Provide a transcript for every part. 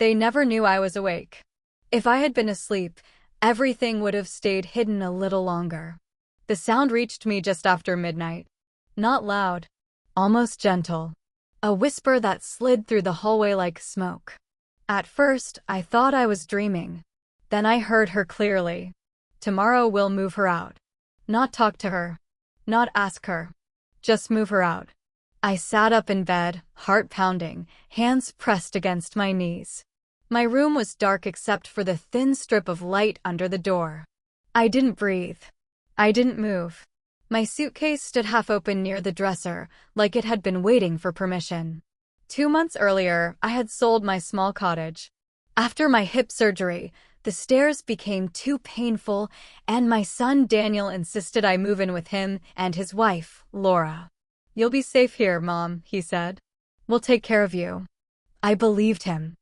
They never knew I was awake. If I had been asleep, everything would have stayed hidden a little longer. The sound reached me just after midnight. Not loud, almost gentle. A whisper that slid through the hallway like smoke. At first, I thought I was dreaming. Then I heard her clearly. Tomorrow we'll move her out. Not talk to her. Not ask her. Just move her out. I sat up in bed, heart pounding, hands pressed against my knees. My room was dark except for the thin strip of light under the door. I didn't breathe. I didn't move. My suitcase stood half open near the dresser, like it had been waiting for permission. 2 months earlier, I had sold my small cottage. After my hip surgery, the stairs became too painful, and my son Daniel insisted I move in with him and his wife, Laura. "You'll be safe here, Mom," he said. "We'll take care of you." I believed him.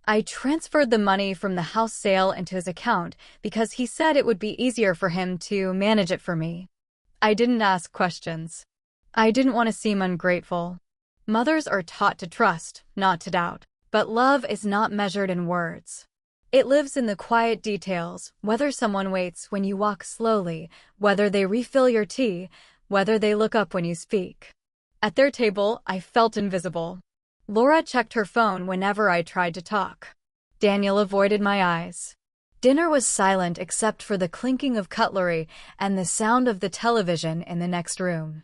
I transferred the money from the house sale into his account because he said it would be easier for him to manage it for me. I didn't ask questions. I didn't want to seem ungrateful. Mothers are taught to trust, not to doubt. But love is not measured in words. It lives in the quiet details, whether someone waits when you walk slowly, whether they refill your tea, whether they look up when you speak. At their table, I felt invisible. Laura checked her phone whenever I tried to talk. Daniel avoided my eyes. Dinner was silent except for the clinking of cutlery and the sound of the television in the next room.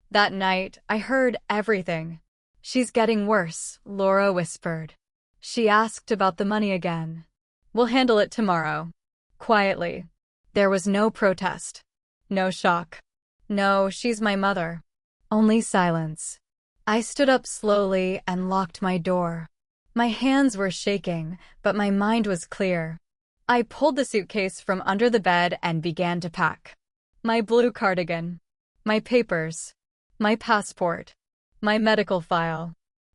That night, I heard everything. "She's getting worse," Laura whispered. She asked about the money again. "We'll handle it tomorrow." Quietly. There was no protest. No shock. No, she's my mother. Only silence. I stood up slowly and locked my door. My hands were shaking, but my mind was clear. I pulled the suitcase from under the bed and began to pack. My blue cardigan. My papers. My passport. My medical file.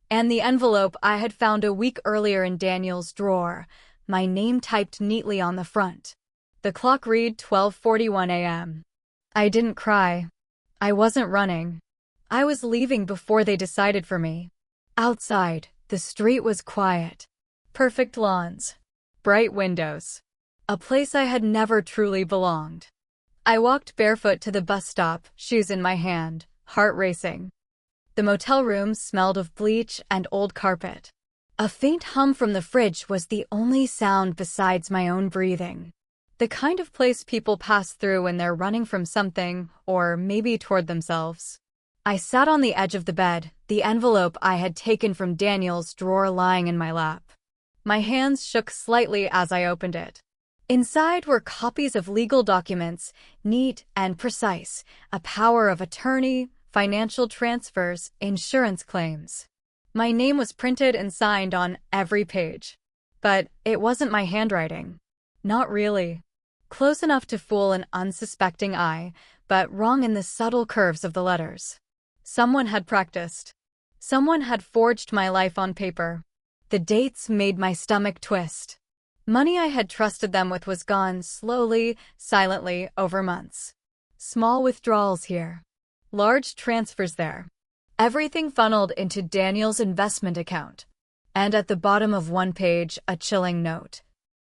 And the envelope I had found a week earlier in Daniel's drawer, my name typed neatly on the front. The clock read 12:41 a.m. I didn't cry. I wasn't running. I was leaving before they decided for me. Outside, the street was quiet. Perfect lawns. Bright windows. A place I had never truly belonged. I walked barefoot to the bus stop, shoes in my hand, heart racing. The motel room smelled of bleach and old carpet. A faint hum from the fridge was the only sound besides my own breathing. The kind of place people pass through when they're running from something, or maybe toward themselves. I sat on the edge of the bed, the envelope I had taken from Daniel's drawer lying in my lap. My hands shook slightly as I opened it. Inside were copies of legal documents, neat and precise, a power of attorney, financial transfers, insurance claims. My name was printed and signed on every page. But it wasn't my handwriting. Not really. Close enough to fool an unsuspecting eye, but wrong in the subtle curves of the letters. Someone had practiced. Someone had forged my life on paper. The dates made my stomach twist. Money I had trusted them with was gone slowly, silently, over months. Small withdrawals here. Large transfers there. Everything funneled into Daniel's investment account. And at the bottom of one page, a chilling note.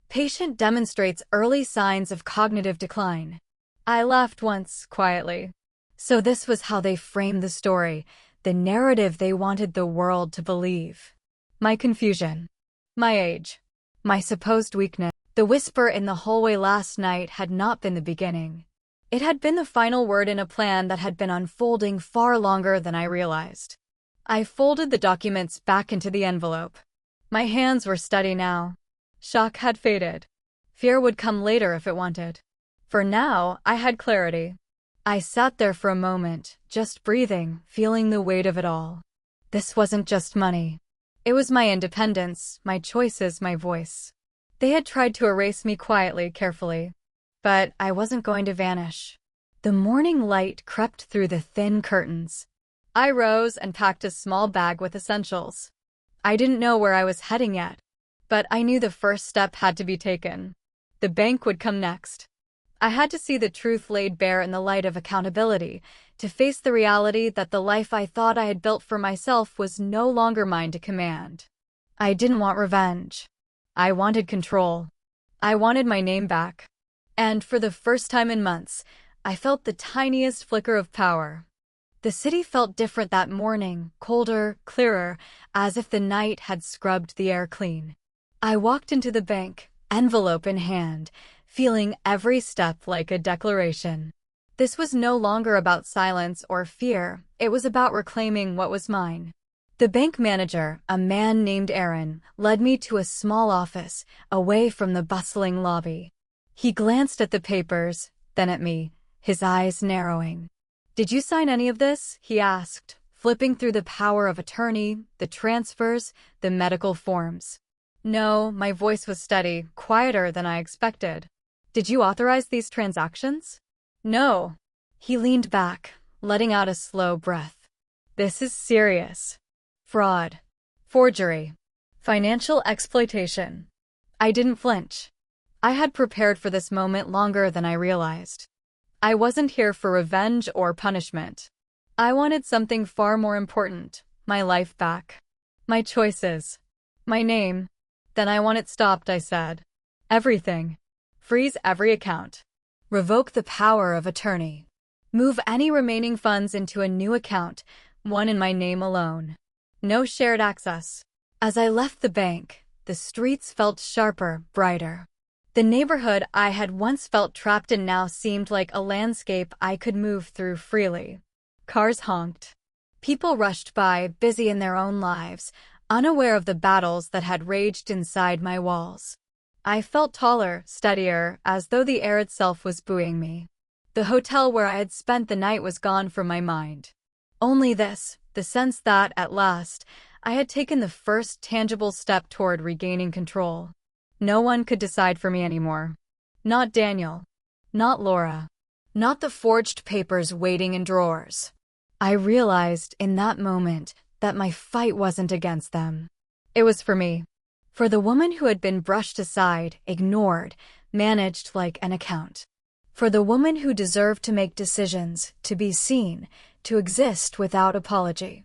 Patient demonstrates early signs of cognitive decline. I laughed once, quietly. So this was how they framed the story, the narrative they wanted the world to believe. My confusion. My age. My supposed weakness. The whisper in the hallway last night had not been the beginning. It had been the final word in a plan that had been unfolding far longer than I realized. I folded the documents back into the envelope. My hands were steady now. Shock had faded. Fear would come later if it wanted. For now, I had clarity. I sat there for a moment, just breathing, feeling the weight of it all. This wasn't just money. It was my independence, my choices, my voice. They had tried to erase me quietly, carefully. But I wasn't going to vanish. The morning light crept through the thin curtains. I rose and packed a small bag with essentials. I didn't know where I was heading yet, but I knew the first step had to be taken. The bank would come next. I had to see the truth laid bare in the light of accountability, to face the reality that the life I thought I had built for myself was no longer mine to command. I didn't want revenge. I wanted control. I wanted my name back. And for the first time in months, I felt the tiniest flicker of power. The city felt different that morning, colder, clearer, as if the night had scrubbed the air clean. I walked into the bank, envelope in hand, feeling every step like a declaration. This was no longer about silence or fear, it was about reclaiming what was mine. The bank manager, a man named Aaron, led me to a small office, away from the bustling lobby. He glanced at the papers, then at me, his eyes narrowing. "Did you sign any of this?" he asked, flipping through the power of attorney, the transfers, the medical forms. "No," my voice was steady, quieter than I expected. "Did you authorize these transactions?" "No." He leaned back, letting out a slow breath. "This is serious. Fraud. Forgery. Financial exploitation." I didn't flinch. I had prepared for this moment longer than I realized. I wasn't here for revenge or punishment. I wanted something far more important, my life back. My choices. My name. "Then I want it stopped," I said. "Everything. Freeze every account. Revoke the power of attorney. Move any remaining funds into a new account, one in my name alone. No shared access." As I left the bank, the streets felt sharper, brighter. The neighborhood I had once felt trapped in now seemed like a landscape I could move through freely. Cars honked. People rushed by, busy in their own lives, unaware of the battles that had raged inside my walls. I felt taller, steadier, as though the air itself was buoying me. The hotel where I had spent the night was gone from my mind. Only this, the sense that, at last, I had taken the first tangible step toward regaining control. No one could decide for me anymore. Not Daniel. Not Laura. Not the forged papers waiting in drawers. I realized in that moment that my fight wasn't against them. It was for me. For the woman who had been brushed aside, ignored, managed like an account. For the woman who deserved to make decisions, to be seen, to exist without apology.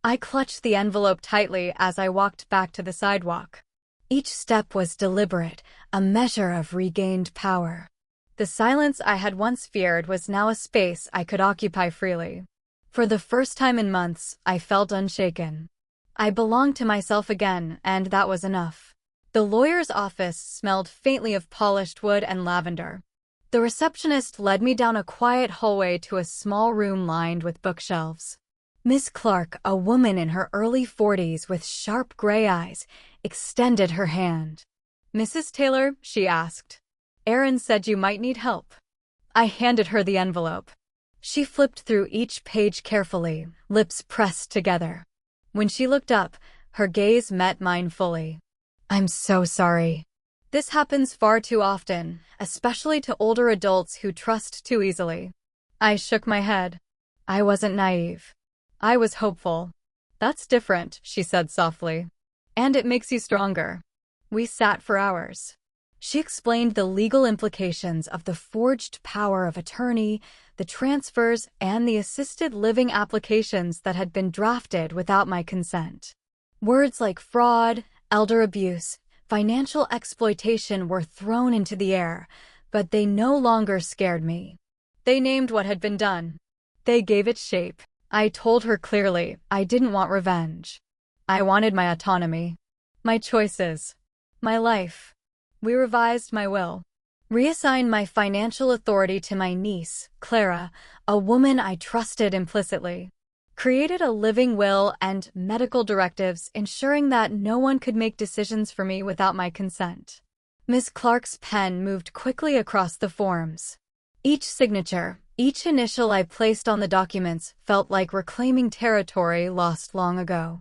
I clutched the envelope tightly as I walked back to the sidewalk. Each step was deliberate, a measure of regained power. The silence I had once feared was now a space I could occupy freely. For the first time in months, I felt unshaken. I belonged to myself again, and that was enough. The lawyer's office smelled faintly of polished wood and lavender. The receptionist led me down a quiet hallway to a small room lined with bookshelves. Miss Clark, a woman in her early 40s with sharp gray eyes, extended her hand. "Mrs. Taylor?" she asked. "Aaron said you might need help." I handed her the envelope. She flipped through each page carefully, lips pressed together. When she looked up, her gaze met mine fully. "I'm so sorry. This happens far too often, especially to older adults who trust too easily." I shook my head. I wasn't naive. I was hopeful. "That's different," she said softly. "And it makes you stronger." We sat for hours. She explained the legal implications of the forged power of attorney, the transfers, and the assisted living applications that had been drafted without my consent. Words like fraud, elder abuse, financial exploitation were thrown into the air, but they no longer scared me. They named what had been done. They gave it shape. I told her clearly, I didn't want revenge. I wanted my autonomy. My choices. My life. We revised my will. Reassigned my financial authority to my niece, Clara, a woman I trusted implicitly. Created a living will and medical directives ensuring that no one could make decisions for me without my consent. Miss Clark's pen moved quickly across the forms. Each signature, each initial I placed on the documents felt like reclaiming territory lost long ago.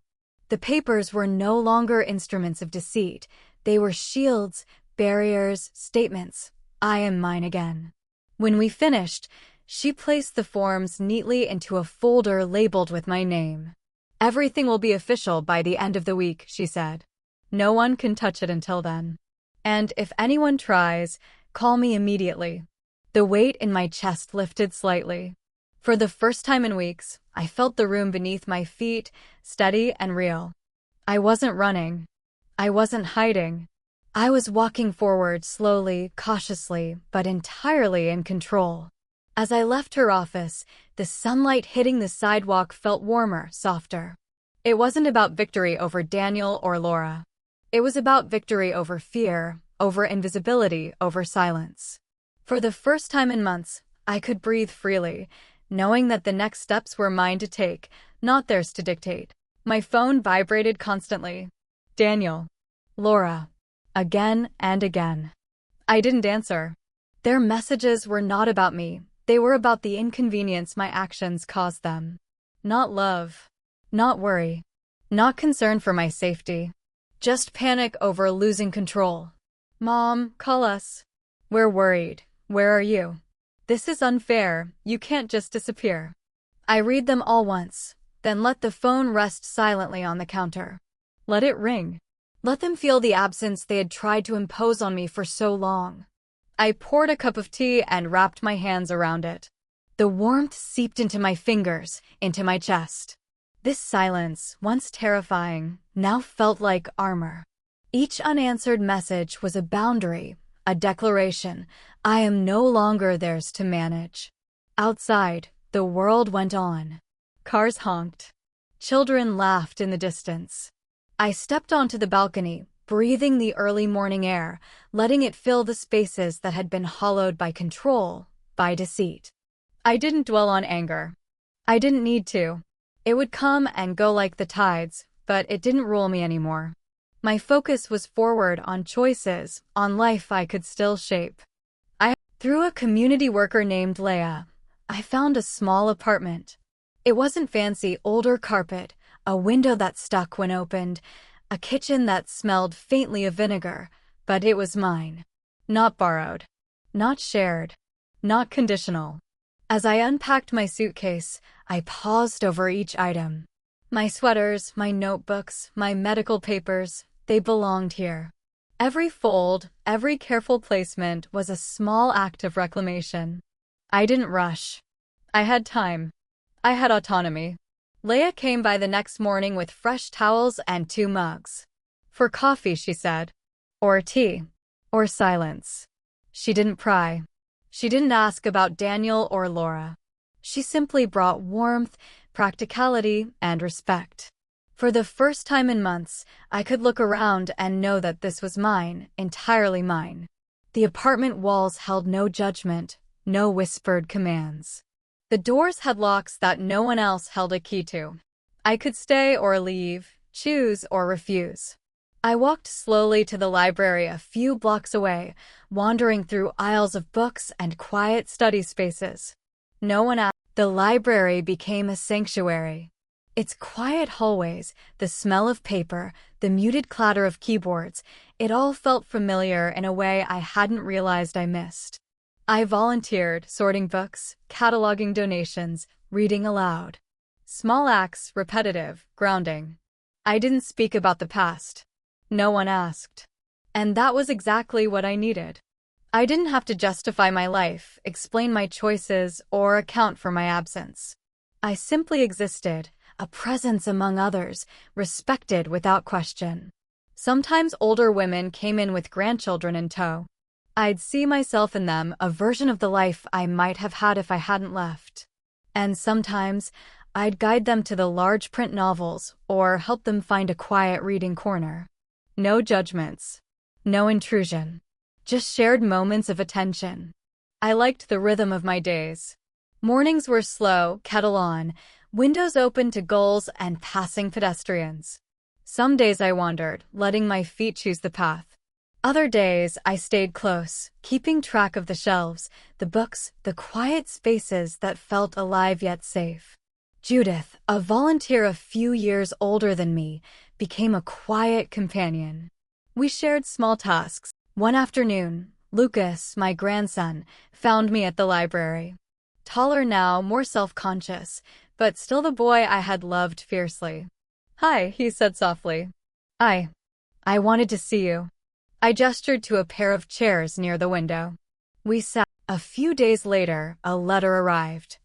The papers were no longer instruments of deceit. They were shields, barriers, statements. I am mine again. When we finished, she placed the forms neatly into a folder labeled with my name. "Everything will be official by the end of the week," she said. "No one can touch it until then. And if anyone tries, call me immediately." The weight in my chest lifted slightly. For the first time in weeks, I felt the room beneath my feet, steady and real. I wasn't running. I wasn't hiding. I was walking forward slowly, cautiously, but entirely in control. As I left her office, the sunlight hitting the sidewalk felt warmer, softer. It wasn't about victory over Daniel or Laura. It was about victory over fear, over invisibility, over silence. For the first time in months, I could breathe freely, knowing that the next steps were mine to take, not theirs to dictate. My phone vibrated constantly. Daniel. Laura. Again and again. I didn't answer. Their messages were not about me. They were about the inconvenience my actions caused them. Not love. Not worry. Not concern for my safety. Just panic over losing control. Mom, call us. We're worried. Where are you? This is unfair. You can't just disappear. I read them all once, then let the phone rest silently on the counter. Let it ring. Let them feel the absence they had tried to impose on me for so long. I poured a cup of tea and wrapped my hands around it. The warmth seeped into my fingers, into my chest. This silence, once terrifying, now felt like armor. Each unanswered message was a boundary, a declaration. I am no longer theirs to manage. Outside, the world went on. Cars honked. Children laughed in the distance. I stepped onto the balcony, breathing the early morning air, letting it fill the spaces that had been hollowed by control, by deceit. I didn't dwell on anger. I didn't need to. It would come and go like the tides, but it didn't rule me anymore. My focus was forward on choices, on life I could still shape. Through a community worker named Leah, I found a small apartment. It wasn't fancy, older carpet, a window that stuck when opened, a kitchen that smelled faintly of vinegar, but it was mine. Not borrowed. Not shared. Not conditional. As I unpacked my suitcase, I paused over each item. My sweaters, my notebooks, my medical papers, they belonged here. Every fold, every careful placement was a small act of reclamation. I didn't rush. I had time. I had autonomy. Leah came by the next morning with fresh towels and 2 mugs. For coffee, she said. Or tea. Or silence. She didn't pry. She didn't ask about Daniel or Laura. She simply brought warmth, practicality, and respect. For the first time in months, I could look around and know that this was mine, entirely mine. The apartment walls held no judgment, no whispered commands. The doors had locks that no one else held a key to. I could stay or leave, choose or refuse. I walked slowly to the library a few blocks away, wandering through aisles of books and quiet study spaces. No one asked. The library became a sanctuary. Its quiet hallways, the smell of paper, the muted clatter of keyboards, it all felt familiar in a way I hadn't realized I missed. I volunteered, sorting books, cataloging donations, reading aloud. Small acts, repetitive, grounding. I didn't speak about the past. No one asked. And that was exactly what I needed. I didn't have to justify my life, explain my choices, or account for my absence. I simply existed, a presence among others, respected without question. Sometimes older women came in with grandchildren in tow. I'd see myself in them, a version of the life I might have had if I hadn't left. And sometimes, I'd guide them to the large print novels, or help them find a quiet reading corner. No judgments. No intrusion. Just shared moments of attention. I liked the rhythm of my days. Mornings were slow, kettle on, windows open to gulls and passing pedestrians. Some days I wandered, letting my feet choose the path. Other days I stayed close, keeping track of the shelves, the books, the quiet spaces that felt alive yet safe. Judith, a volunteer a few years older than me, became a quiet companion. We shared small tasks. One afternoon, Lucas, my grandson, found me at the library. Taller now, more self-conscious, but still the boy I had loved fiercely. "Hi," he said softly. I wanted to see you." I gestured to a pair of chairs near the window. We sat. A few days later, a letter arrived.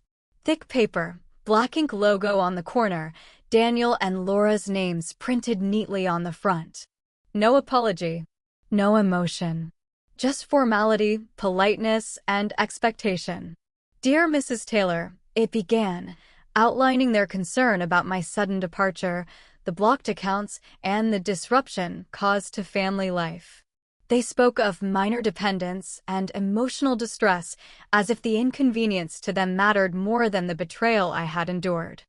Thick paper, black ink logo on the corner, Daniel and Laura's names printed neatly on the front. No apology. No emotion. Just formality, politeness, and expectation. Dear Mrs. Taylor, it began, outlining their concern about my sudden departure, the blocked accounts, and the disruption caused to family life. They spoke of minor dependence and emotional distress as if the inconvenience to them mattered more than the betrayal I had endured.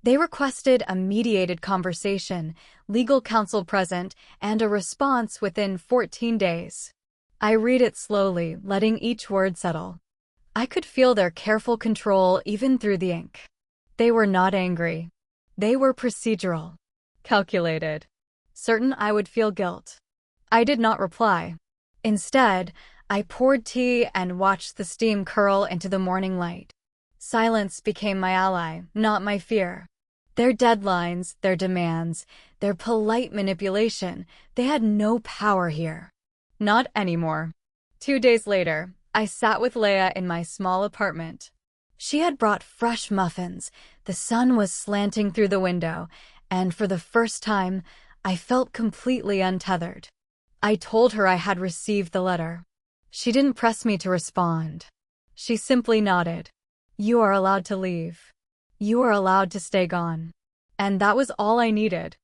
They requested a mediated conversation, legal counsel present, and a response within 14 days. I read it slowly, letting each word settle. I could feel their careful control even through the ink. They were not angry. They were procedural. Calculated. Certain I would feel guilt. I did not reply. Instead, I poured tea and watched the steam curl into the morning light. Silence became my ally, not my fear. Their deadlines, their demands, their polite manipulation, they had no power here. Not anymore. 2 days later, I sat with Leia in my small apartment. She had brought fresh muffins, the sun was slanting through the window, and for the first time, I felt completely untethered. I told her I had received the letter. She didn't press me to respond. She simply nodded. You are allowed to leave. You are allowed to stay gone. And that was all I needed.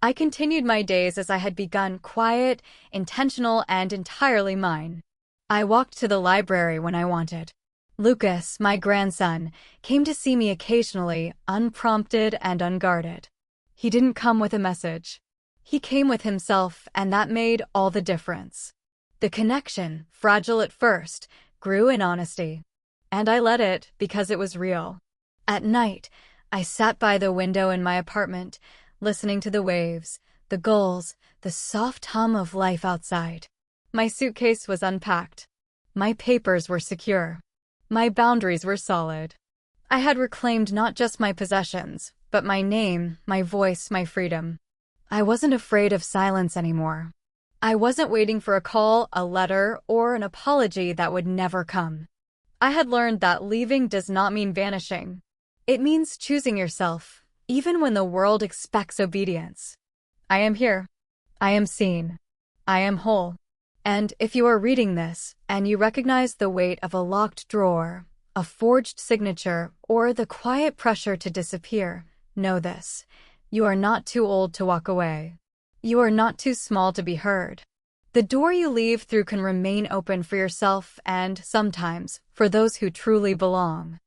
I continued my days as I had begun, quiet, intentional, and entirely mine. I walked to the library when I wanted. Lucas, my grandson, came to see me occasionally, unprompted and unguarded. He didn't come with a message. He came with himself, and that made all the difference. The connection, fragile at first, grew in honesty. And I let it because it was real. At night, I sat by the window in my apartment, listening to the waves, the gulls, the soft hum of life outside. My suitcase was unpacked. My papers were secure. My boundaries were solid. I had reclaimed not just my possessions, but my name, my voice, my freedom. I wasn't afraid of silence anymore. I wasn't waiting for a call, a letter, or an apology that would never come. I had learned that leaving does not mean vanishing. It means choosing yourself, even when the world expects obedience. I am here. I am seen. I am whole. And if you are reading this, and you recognize the weight of a locked drawer, a forged signature, or the quiet pressure to disappear, know this. You are not too old to walk away. You are not too small to be heard. The door you leave through can remain open for yourself and, sometimes, for those who truly belong.